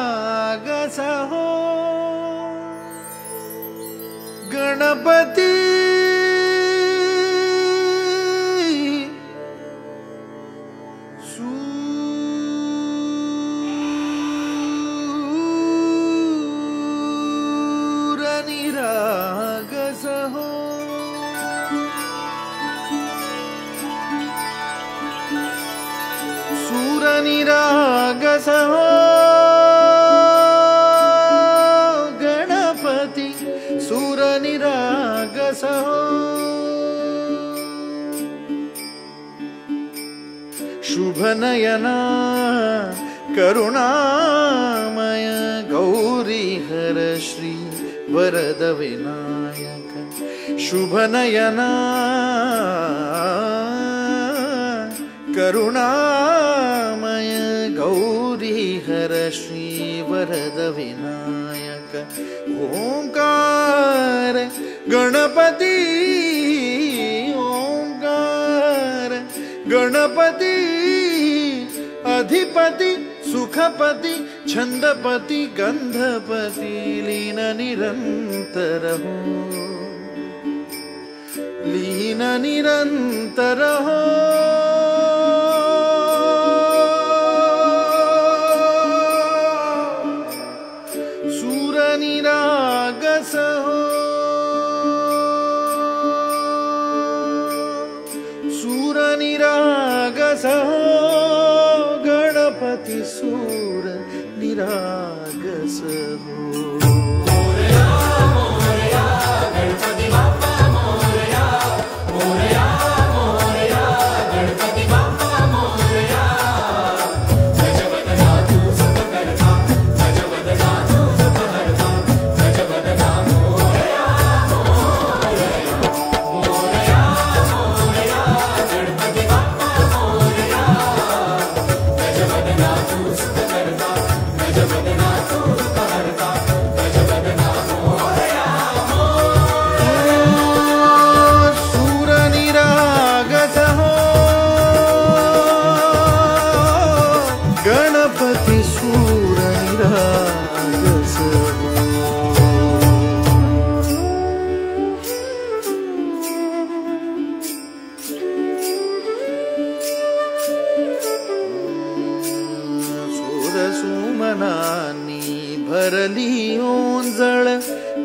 सूरनिरागस हो गणपति सूरनिरागस हो सूरनिरागस हो गणपति सूरनिरागस हो शुभनयना करुणामय गौरी हर श्री वरद विनायक शुभनयना करुणामय गौरी हर श्री वरद विनायक ओंकार गणपति ओंकार गणपति अधिपति सुखपति छंदपति गंधपति लीन निरंतर हो लीन निरंतर हो सूरनिरागस हो सूरनिरागस हो गणपति सूरनिरागस हो गणपति सूरनिरागस सुरसुमनानी भरली ओंजळ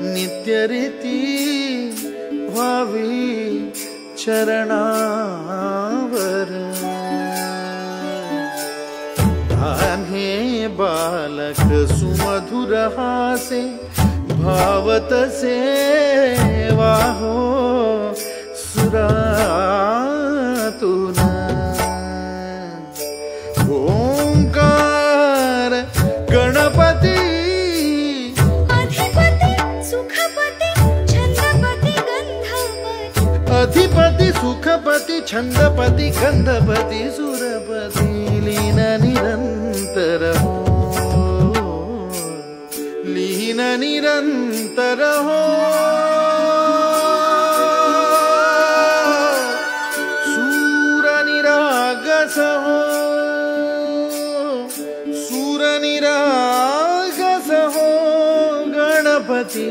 नित्य रीती व्हावी चरणावर हे बालक सुमधुर हासे भावत सेवा हो सुरातुन ओंकार गणपति अधिपति सुखपति छंदपति गंधपति अधिपति सुखपति छंदपति गंधपति सुरपति लीन निरंतर हो लीन निरंतर हो सूरनिरागस हो सूरनिरागस हो गणपति